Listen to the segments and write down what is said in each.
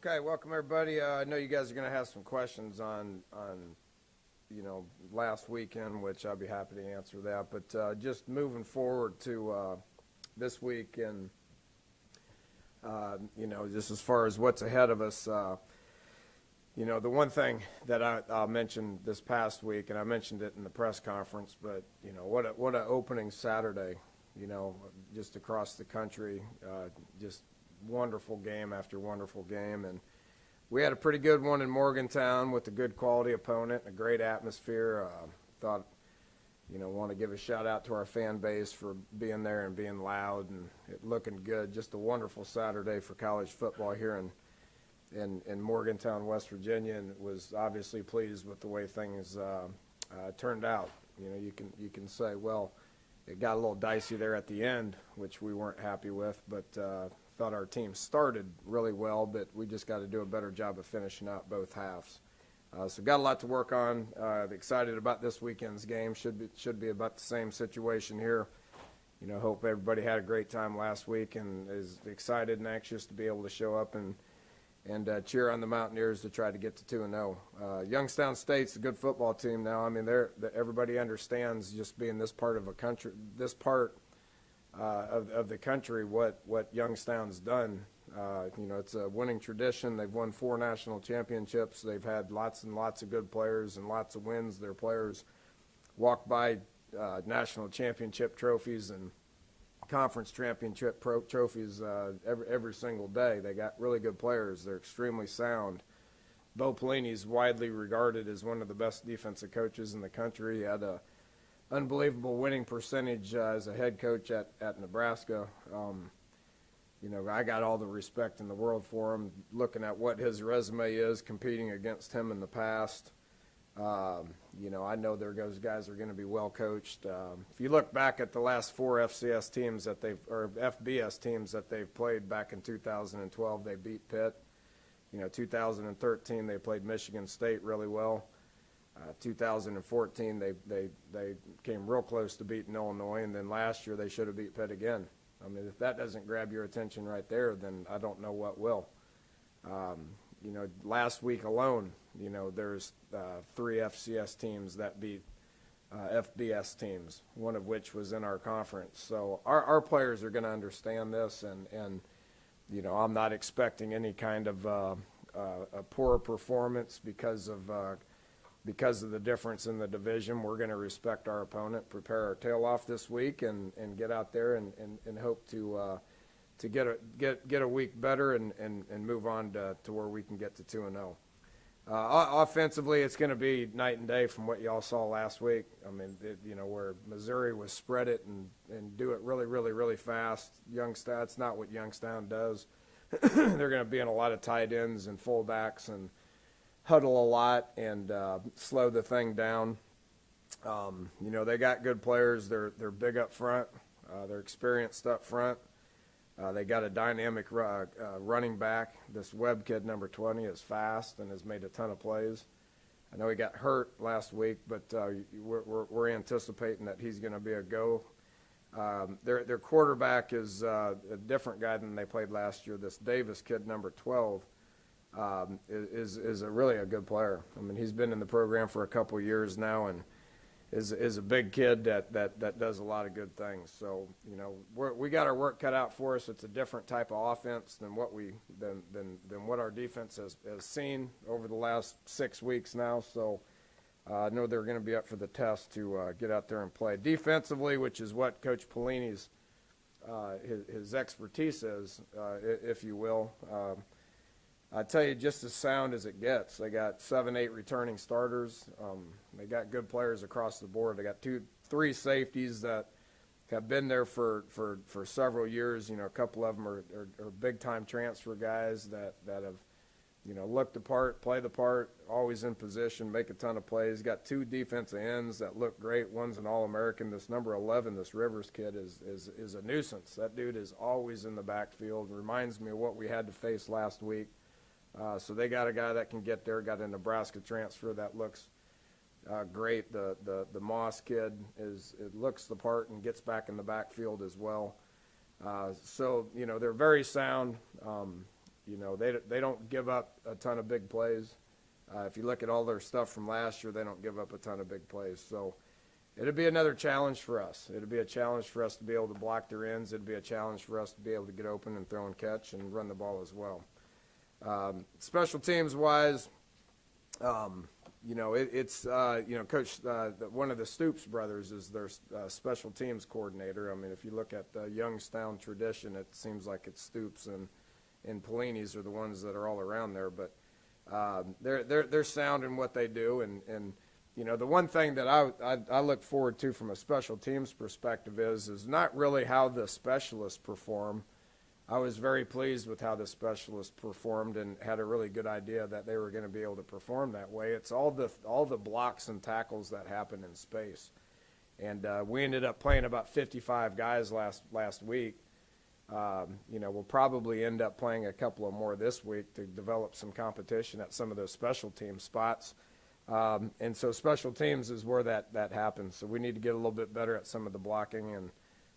Okay, welcome everybody. I know you guys are going to have some questions on last weekend, which I'll be happy to answer that. But just moving forward to this week, and just as far as what's ahead of us, the one thing that I mentioned this past week, and I mentioned it in the press conference, but what an opening Saturday, just across the country, just wonderful game after wonderful game. And we had a pretty good one in Morgantown with a good quality opponent, a great atmosphere. Want to give a shout out to our fan base for being there and being loud and it looking good. Just a wonderful Saturday for college football here in Morgantown, West Virginia, and was obviously pleased with the way things turned out. You can say, well, it got a little dicey there at the end, which we weren't happy with, but thought our team started really well, but we just got to do a better job of finishing out both halves. So got a lot to work on. Excited about this weekend's game. Should be about the same situation here. Hope everybody had a great time last week and is excited and anxious to be able to show up and cheer on the Mountaineers to try to get to 2-0. Youngstown State's a good football team now. I mean, everybody understands just being this part of a country, this part of the country, what Youngstown's done. It's a winning tradition. They've won 4 national championships. They've had lots and lots of good players and lots of wins. Their players walk by national championship trophies and conference championship trophies every single day. They got really good players. They're extremely sound. Bo Pelini's widely regarded as one of the best defensive coaches in the country. He had a unbelievable winning percentage as a head coach at Nebraska. I got all the respect in the world for him, looking at what his resume is, competing against him in the past. I know those guys are going to be well coached. If you look back at the last 4 FCS teams or FBS teams that they've played back in 2012, they beat Pitt. 2013 they played Michigan State really well. 2014 they came real close to beating Illinois, and then last year they should have beat Pitt again. I mean, if that doesn't grab your attention right there, then I don't know what will. Last week alone, there's 3 FCS teams that beat FBS teams, one of which was in our conference. So our players are going to understand this, and I'm not expecting any kind of a poor performance because of the difference in the division. We're going to respect our opponent, prepare our tail off this week, and get out there and hope to get a week better and move on to where we can get to 2-0. Offensively, it's going to be night and day from what y'all saw last week. I mean, where Missouri was spread it and do it really, really, really fast. That's not what Youngstown does. They're going to be in a lot of tight ends and fullbacks and huddle a lot and slow the thing down. They got good players. They're big up front. They're experienced up front. They got a dynamic running back. This Webb kid, number 20, is fast and has made a ton of plays. I know he got hurt last week, but we're anticipating that he's going to be a go. Their quarterback is a different guy than they played last year. This Davis kid, number 12, is really a good player. I mean, he's been in the program for a couple years now and is a big kid that does a lot of good things. So we got our work cut out for us. It's a different type of offense than what what our defense has seen over the last 6 weeks now. So I know they're going to be up for the test to get out there and play defensively, which is what Coach Pelini's his expertise is, if you will. I tell you, just as sound as it gets. They got 7-8 returning starters. They got good players across the board. They got 2-3 safeties that have been there for several years. A couple of them are big-time transfer guys that have, looked the part, play the part, always in position, make a ton of plays. Got 2 defensive ends that look great. One's an All-American. This number 11, this Rivers kid, is a nuisance. That dude is always in the backfield. Reminds me of what we had to face last week. So they got a guy that can get there. Got a Nebraska transfer that looks great. The Moss kid looks the part and gets back in the backfield as well. So they're very sound. You know, they don't give up a ton of big plays. If you look at all their stuff from last year, they don't give up a ton of big plays. So it'll be another challenge for us. It'll be a challenge for us to be able to block their ends. It'll be a challenge for us to be able to get open and throw and catch and run the ball as well. Special teams wise, you know, it's you know, Coach, one of the Stoops brothers is their special teams coordinator. I mean, if you look at the Youngstown tradition, it seems like it's Stoops and Pelini's are the ones that are all around there. But they're sound in what they do, and you know, the one thing that I look forward to from a special teams perspective is not really how the specialists perform. I was very pleased with how the specialists performed and had a really good idea that they were going to be able to perform that way. It's all the blocks and tackles that happen in space, and we ended up playing about 55 guys last week. You know, we'll probably end up playing a couple of more this week to develop some competition at some of those special team spots. And so special teams is where that happens. So we need to get a little bit better at some of the blocking and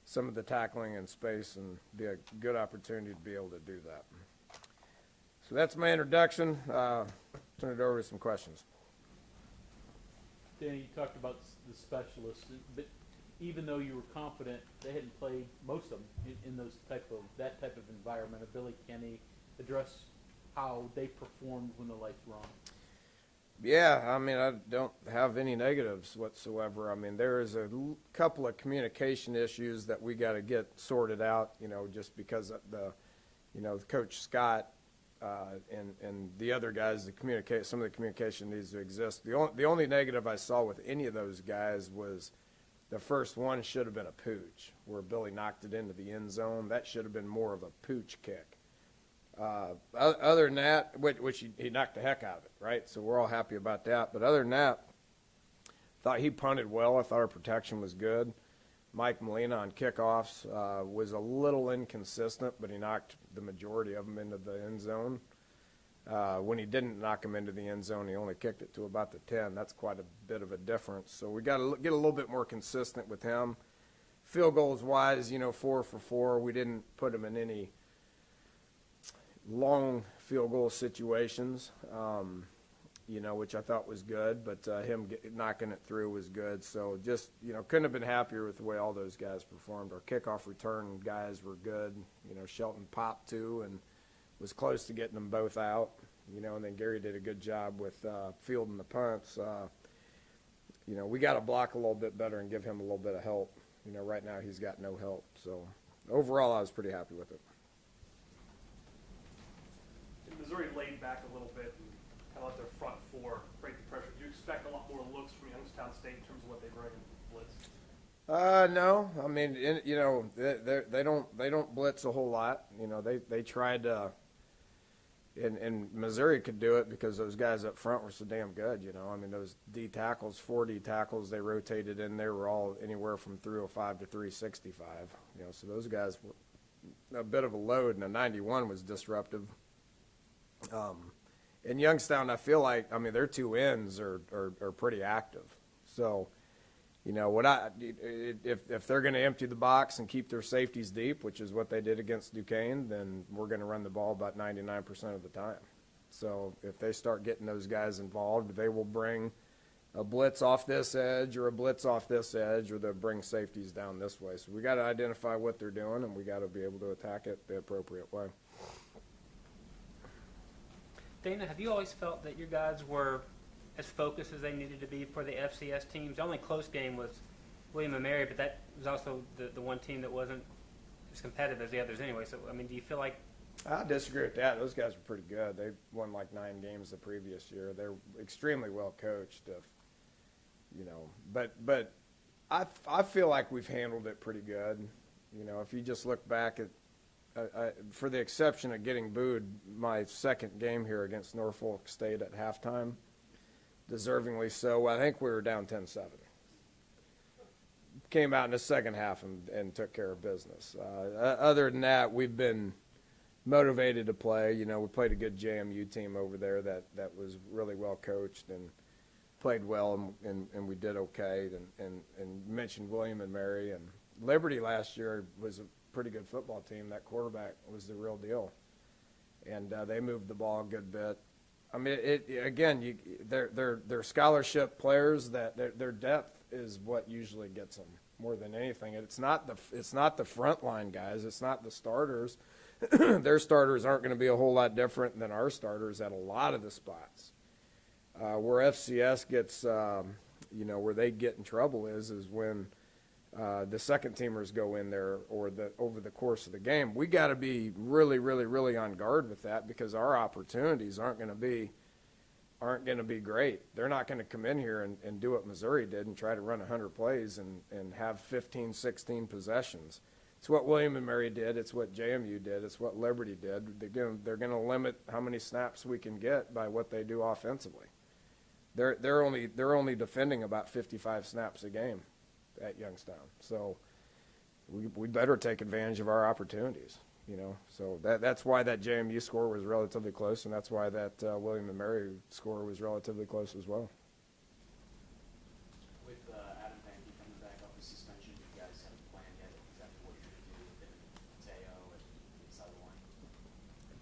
some of the tackling in space, and be a good opportunity to be able to do that. So that's my introduction. Turn it over to some questions. Danny, you talked about the specialists, but even though you were confident, they hadn't played most of them in that type of environment. Billy Kenny, address how they performed when the lights were on. Yeah, I mean, I don't have any negatives whatsoever. I mean, there is a couple of communication issues that we got to get sorted out, you know, just because of Coach Scott and the other guys, some of the communication needs to exist. The only negative I saw with any of those guys was the first one should have been a pooch, where Billy knocked it into the end zone. That should have been more of a pooch kick. Other than that, which he knocked the heck out of it, right? So we're all happy about that. But other than that, thought he punted well. I thought our protection was good. Mike Molina on kickoffs was a little inconsistent, but he knocked the majority of them into the end zone. When he didn't knock them into the end zone, he only kicked it to about the 10. That's quite a bit of a difference. So we got to get a little bit more consistent with him. Field goals wise, 4 for 4. We didn't put him in any long field goal situations, which I thought was good, but him knocking it through was good. So just, couldn't have been happier with the way all those guys performed. Our kickoff return guys were good. Shelton popped two and was close to getting them both out, and then Gary did a good job with fielding the punts. We got to block a little bit better and give him a little bit of help. Right now he's got no help. So overall, I was pretty happy with it. Missouri laid back a little bit and kind of let their front four break the pressure. Do you expect a lot more looks from Youngstown State in terms of what they bring in blitz? No. I mean, they don't blitz a whole lot. They tried to, and Missouri could do it because those guys up front were so damn good. I mean, those D tackles, 4 D tackles they rotated in there were all anywhere from 305 to 365. So those guys were a bit of a load, and a 91 was disruptive. In Youngstown, I feel like, their two ends are pretty active. So, if they're going to empty the box and keep their safeties deep, which is what they did against Duquesne, then we're going to run the ball about 99% of the time. So if they start getting those guys involved, they will bring a blitz off this edge or a blitz off this edge, or they'll bring safeties down this way. So we got to identify what they're doing, and we got to be able to attack it the appropriate way. Dana, have you always felt that your guys were as focused as they needed to be for the FCS teams? The only close game was William and Mary, but that was also the one team that wasn't as competitive as the others anyway. So, do you feel like... I disagree with that. Those guys were pretty good. They won like 9 games the previous year. They're extremely well coached. But I feel like we've handled it pretty good. If you just look back at, for the exception of getting booed my second game here against Norfolk State at halftime, deservingly so, I think we were down 10-7. Came out in the second half and took care of business. Other than that, we've been motivated to play. We played a good JMU team over there that was really well coached and played well, and we did okay. And you mentioned William and Mary, and Liberty last year was a pretty good football team. That quarterback was the real deal. and they moved the ball a good bit. I mean, they're scholarship players that their depth is what usually gets them more than anything. And it's not the frontline guys. It's not the starters. Their starters aren't going to be a whole lot different than our starters at a lot of the spots. Where FCS gets, where they get in trouble is when the second teamers go in there or over the course of the game. We got to be really, really, really on guard with that because our opportunities aren't going to be great. They're not going to come in here and do what Missouri did and try to run 100 plays and have 15, 16 possessions. It's what William and Mary did. It's what JMU did. It's what Liberty did. They're going to limit how many snaps we can get by what they do offensively. They're only defending about 55 snaps a game at Youngstown. So we better take advantage of our opportunities, So that's why that JMU score was relatively close, and that's why that William and Mary score was relatively close as well. With Adam Pankey coming back off the suspension, you guys haven't planned yet exactly what you're going to do with him and Teo and inside the line?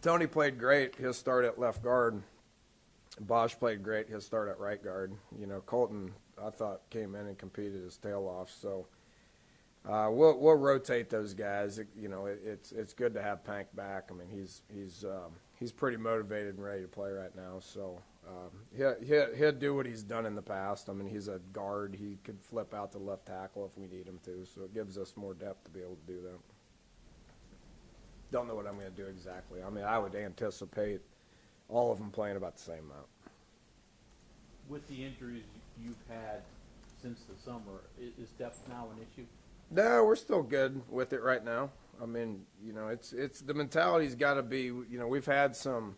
Tony played great. His start at left guard. Bosch played great. His start at right guard. Colton, I thought, came in and competed his tail off. So we'll rotate those guys. It's good to have Pank back. I mean, he's pretty motivated and ready to play right now. So he'll do what he's done in the past. I mean, he's a guard. He could flip out to left tackle if we need him to. So it gives us more depth to be able to do that. Don't know what I'm going to do exactly. I mean, I would anticipate all of them playing about the same amount. With the injuries you've had since the summer, is depth now an issue? No, we're still good with it right now. I mean, it's the mentality's got to be. We've had some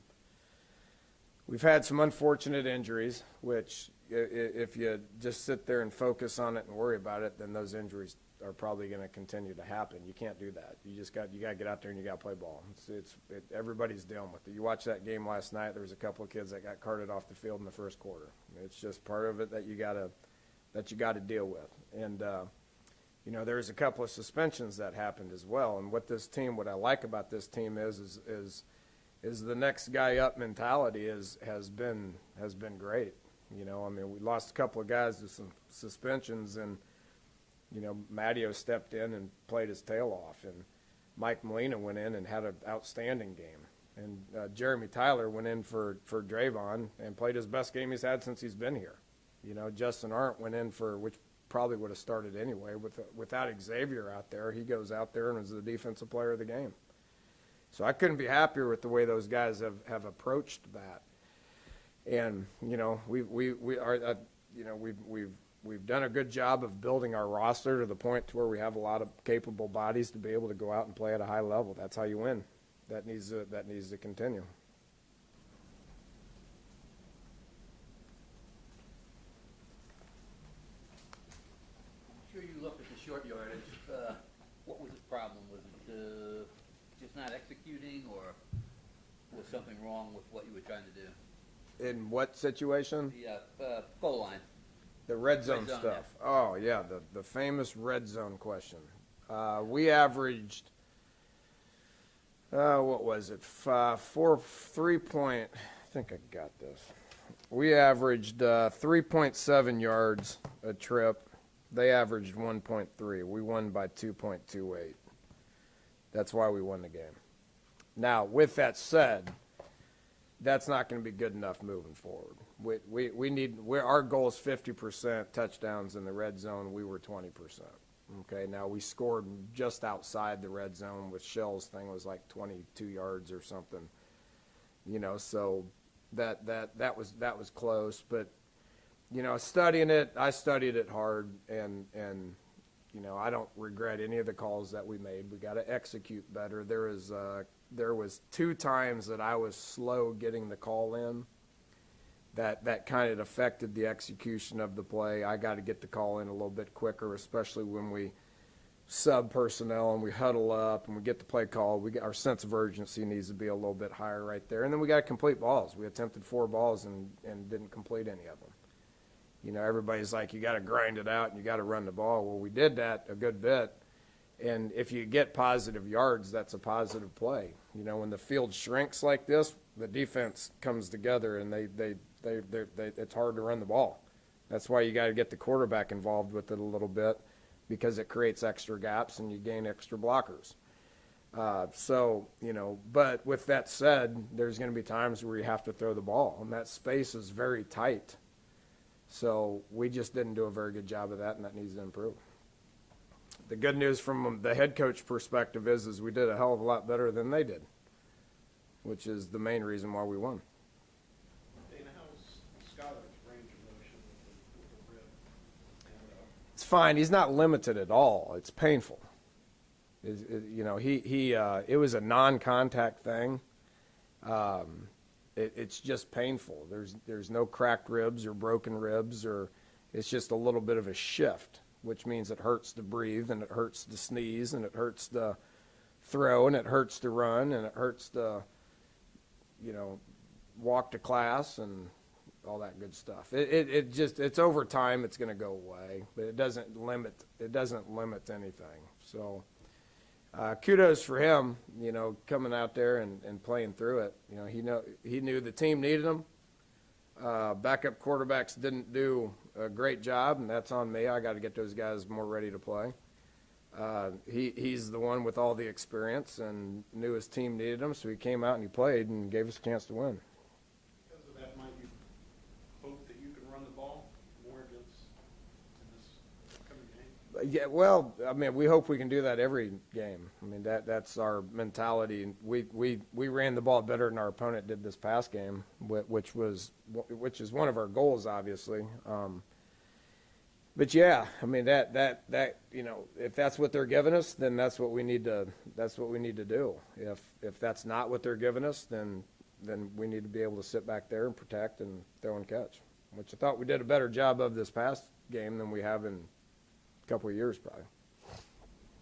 unfortunate injuries, which if you just sit there and focus on it and worry about it, then those injuries are probably going to continue to happen. You can't do that. You got to get out there and you got to play ball. Everybody's dealing with it. You watched that game last night. There was a couple of kids that got carted off the field in the first quarter. It's just part of it that you got to deal with. And there's a couple of suspensions that happened as well. And what I like about this team is the next guy up mentality has been great. We lost a couple of guys to some suspensions, and Matteo stepped in and played his tail off, and Mike Molina went in and had an outstanding game, and Jeremy Tyler went in for Drayvon and played his best game he's had since he's been here. Justin Arndt went in which probably would have started anyway. Without Xavier out there, he goes out there and was the defensive player of the game. So I couldn't be happier with the way those guys have approached that. And we've done a good job of building our roster to the point to where we have a lot of capable bodies to be able to go out and play at a high level. That's how you win. That needs to continue. I'm sure you looked at the short yardage. What was the problem? Was it just not executing, or was something wrong with what you were trying to do? In what situation? The goal line. The red zone Red zone, stuff. Yeah. Oh, yeah, the famous red zone question. We averaged, what was it, 3 point, I think I got this. We averaged 3.7 yards a trip. They averaged 1.3. We won by 2.28. That's why we won the game. Now, with that said, that's not going to be good enough moving forward. Our goal is 50% touchdowns in the red zone. We were 20%. Okay, now we scored just outside the red zone with Shell's thing was like 22 yards or something. So that was close, but studying it, I studied it hard, and I don't regret any of the calls that we made. We got to execute better. There was 2 times that I was slow getting the call in. That kind of affected the execution of the play. I got to get the call in a little bit quicker, especially when we sub personnel and we huddle up and we get the play call. Our sense of urgency needs to be a little bit higher right there. And then we got to complete balls. We attempted 4 balls and didn't complete any of them. Everybody's like, you got to grind it out and you got to run the ball. Well, we did that a good bit, And if you get positive yards, that's a positive play. You know, when the field shrinks like this, the defense comes together, and it's hard to run the ball. That's why you got to get the quarterback involved with it a little bit, because it creates extra gaps and you gain extra blockers. So, you know, but with that said, there's going to be times where you have to throw the ball, and that space is very tight. So we just didn't do a very good job of that, and that needs to improve. The good news from the head coach perspective is we did a hell of a lot better than they did, which is the main reason why we won. Dana, how's Skylar's range of motion with the rib? And, It's fine. He's not limited at all. It's painful. You know, it was a non-contact thing. It's just painful. There's no cracked ribs or broken ribs, or it's just a little bit of a shift, which means it hurts to breathe, and it hurts to sneeze, and it hurts to throw, and it hurts to run, and it hurts to, you know, walk to class and all that good stuff. It's over time. It's going to go away, but it doesn't limit anything. So kudos for him, you know, coming out there and playing through it. You know, he knew the team needed him. Backup quarterbacks didn't do a great job, and that's on me. I got to get those guys more ready to play. He's the one with all the experience and knew his team needed him, so he came out and he played and gave us a chance to win. because of that, might you hope that you can run the ball more against in this coming game? Yeah, well, I mean, we hope we can do that every game. I mean, that's our mentality. We ran the ball better than our opponent did this past game, which is one of our goals, obviously. But yeah, I mean that you know, if that's what they're giving us, then that's what we need to do. If that's not what they're giving us, then we need to be able to sit back there and protect and throw and catch, which I thought we did a better job of this past game than we have in a couple of years probably.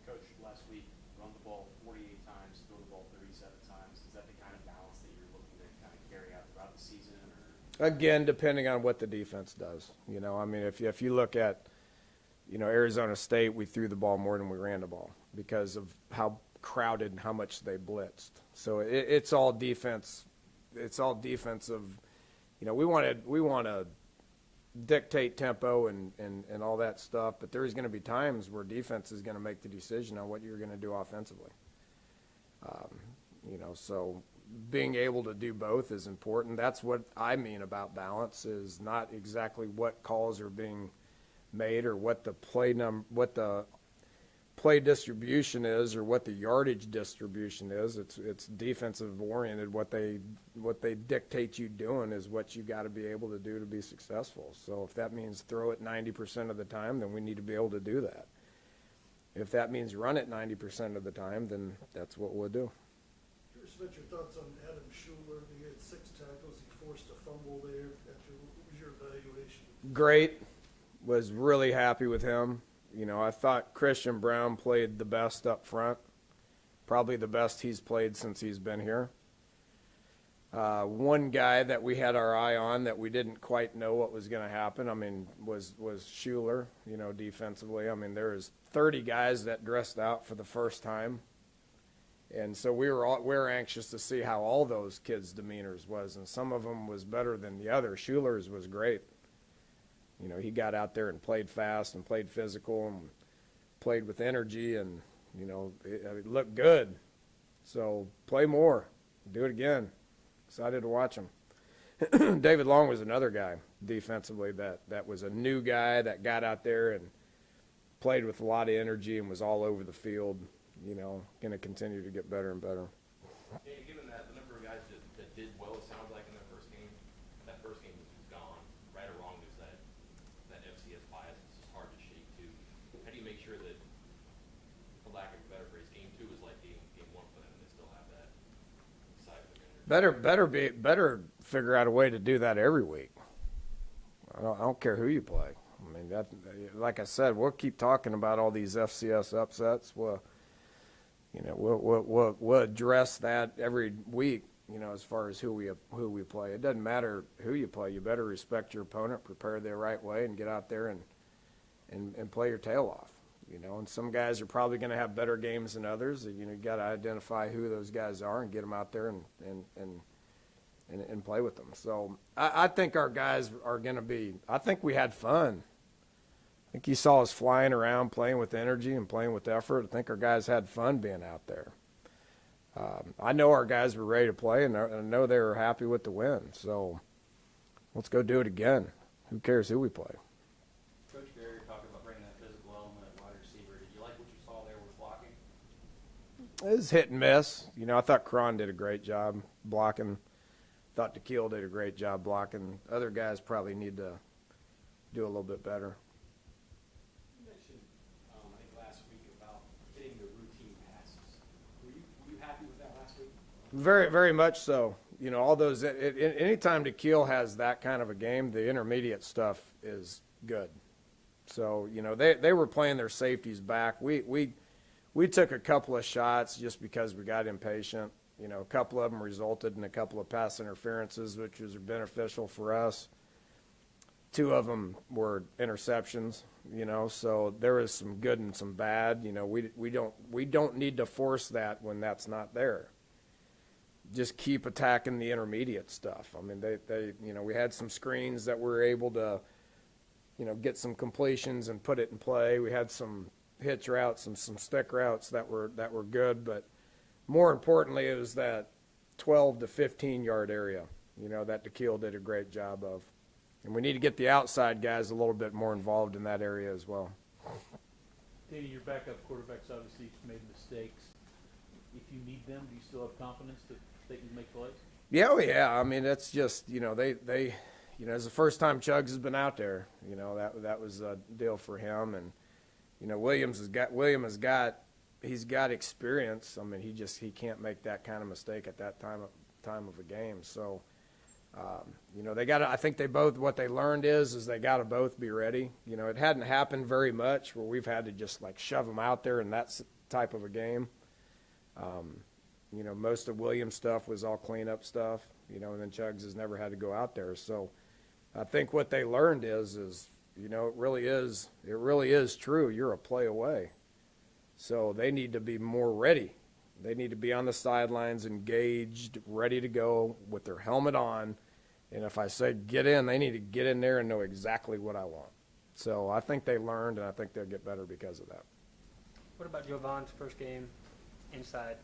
Coach, last week, run the ball 48 times, throw the ball 37 times. Is that the kind of balance that you're looking to kind of carry out throughout the season? Or? Again, depending on what the defense does. You know, I mean, if you look at, you know, Arizona State, we threw the ball more than we ran the ball because of how crowded and how much they blitzed. So it's all defense. It's all defensive. You know, we want to dictate tempo and all that stuff, but there's going to be times where defense is going to make the decision on what you're going to do offensively. You know, so being able to do both is important. That's what I mean about balance, is not exactly what calls are being made or what the play distribution is or what the yardage distribution is. It's defensive oriented. What they dictate you doing is what you got to be able to do to be successful. So if that means throw it 90% of the time, then we need to be able to do that. If that means run it 90% of the time, then that's what we'll do. Curious about your thoughts on Adam Schuler. He had 6 tackles. He forced a fumble there. What was your evaluation? Great. Was really happy with him. You know, I thought Christian Brown played the best up front, probably the best he's played since he's been here. One guy that we had our eye on that we didn't quite know what was going to happen, I mean, was Schuler, you know, defensively. I mean, there was 30 guys that dressed out for the first time. And so we were anxious to see how all those kids' demeanors was, and some of them was better than the other. Schuler's was great. You know, he got out there and played fast and played physical and played with energy, and, you know, it looked good. So play more. Do it again. Excited to watch him. David Long was another guy defensively that was a new guy that got out there and played with a lot of energy and was all over the field, you know, going to continue to get better and better. Yeah, given that the number of guys that did well, it sounds like in their first game, that first game was gone. Right or wrong, there's that FCS bias. It's just hard to shake too. How do you make sure that, for lack of a better phrase, game 2 is like game 1 for them, and they still have that side of the vendor? Better figure out a way to do that every week. I don't care who you play. I mean, that, like I said, we'll keep talking about all these FCS upsets. We'll address that every week, you know, as far as who we play. It doesn't matter who you play. You better respect your opponent, prepare the right way, and get out there and play your tail off. you know, and some guys are probably going to have better games than others. You know, you got to identify who those guys are and get them out there and play with them. So I think our guys are going to be. I think we had fun. I think you saw us flying around, playing with energy and playing with effort. I think our guys had fun being out there. I know our guys were ready to play, and I know they were happy with the win. So let's go do it again. Who cares who we play? Coach Barry, you're talking about bringing that physical element at wide receiver. Did you like what you saw there with blocking? It was hit and miss. You know, I thought Cron did a great job blocking. Thought DeKeel did a great job blocking. Other guys probably need to do a little bit better. You mentioned, I think last week about hitting the routine passes. Were you happy with that last week? Very, very much so. You know, all those. Anytime DeKeel has that kind of a game, the intermediate stuff is good. So you know, they were playing their safeties back. We took a couple of shots just because we got impatient. You know, a couple of them resulted in a couple of pass interferences, which was beneficial for us. 2 of them were interceptions. You know, so there was some good and some bad. You know, we don't need to force that when that's not there. Just keep attacking the intermediate stuff. I mean, they you know, we had some screens that we were able to, you know, get some completions and put it in play. We had some hitch routes and some stick routes that were good, but more importantly, it was that 12 to 15 yard area, you know, that DeKeel did a great job of. And we need to get the outside guys a little bit more involved in that area as well. Dana, your backup quarterbacks obviously made mistakes. If you need them, do you still have confidence that they can make plays? Yeah, oh yeah. I mean, it's just, you know, they you know, it's the first time Chugs has been out there. You know, that was a deal for him. And, you know, William has got experience. I mean, he can't make that kind of mistake at that time of a game. So, you know, I think what they learned is they got to both be ready. You know, it hadn't happened very much where we've had to just like shove them out there in that type of a game. You know, most of Williams' stuff was all cleanup stuff, you know, and then Chugs has never had to go out there. So I think what they learned is, you know, it really is true. You're a play away. So they need to be more ready. They need to be on the sidelines, engaged, ready to go with their helmet on. And if I say get in, they need to get in there and know exactly what I want. So I think they learned, and I think they'll get better because of that. What about Jovan's first game inside?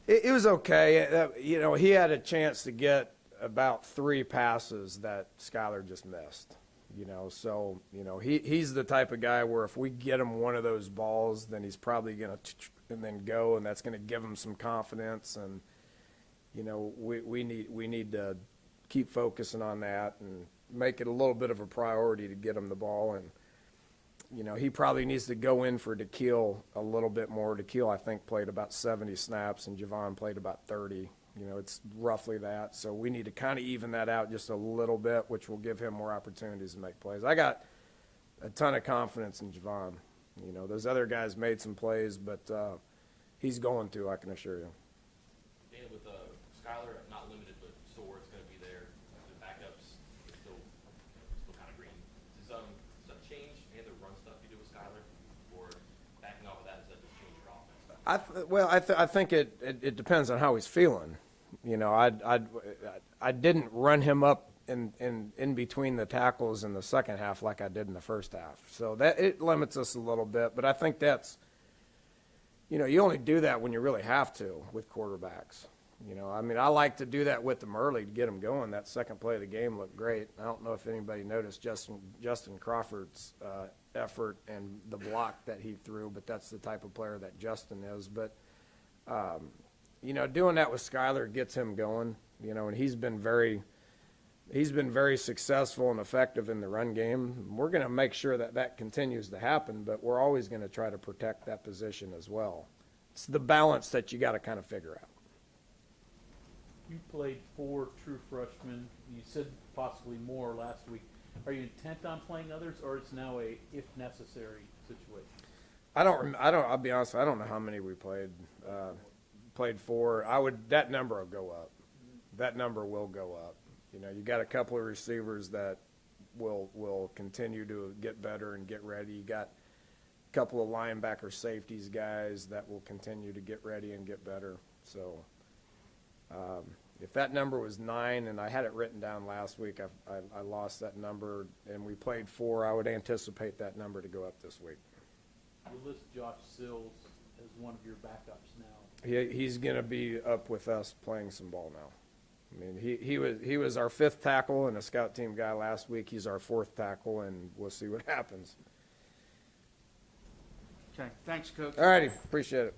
It was okay. You know, he had a chance to get about 3 passes that Skylar just missed. You know, so, you know, he's the type of guy where if we get him one of those balls, then he's probably going to and then go, and that's going to give him some confidence. And, you know, we need to keep focusing on that and make it a little bit of a priority to get him the ball. And, you know, he probably needs to go in for DeKeel a little bit more. DeKeel, I think, played about 70 snaps, and Javon played about 30. You know, it's roughly that. So we need to kind of even that out just a little bit, which will give him more opportunities to make plays. I got a ton of confidence in Javon. You know, those other guys made some plays, but he's going to, I can assure you. Dana, with Skylar not limited, but Swords going to be there, the backups are still kind of green. Does that change any of the run stuff you do with Skylar, or backing off of that, does that just change your offense? I think it depends on how he's feeling. You know, I didn't run him up in between the tackles in the second half like I did in the first half. So that it limits us a little bit, but I think that's, you know, you only do that when you really have to with quarterbacks. You know, I mean, I like to do that with them early to get them going. That second play of the game looked great. I don't know if anybody noticed Justin Crawford's effort and the block that he threw, but that's the type of player that Justin is. But, you know, doing that with Skylar gets him going, you know, and he's been very successful and effective in the run game. We're going to make sure that continues to happen, but we're always going to try to protect that position as well. It's the balance that you got to kind of figure out. You played 4 true freshmen. You said possibly more last week. Are you intent on playing others, or it's now a if necessary situation? I'll be honest, I don't know how many we played. Played 4. That number will go up. That number will go up. You know, you got a couple of receivers that will continue to get better and get ready. You got couple of linebacker safeties guys that will continue to get ready and get better. So if that number was 9, and I had it written down last week, I lost that number, and we played 4, I would anticipate that number to go up this week. You list Josh Sills as one of your backups now. He's going to be up with us playing some ball now. I mean, he was our 5th tackle and a scout team guy last week. He's our 4th tackle, and we'll see what happens. Okay, thanks, Coach. All righty, appreciate it.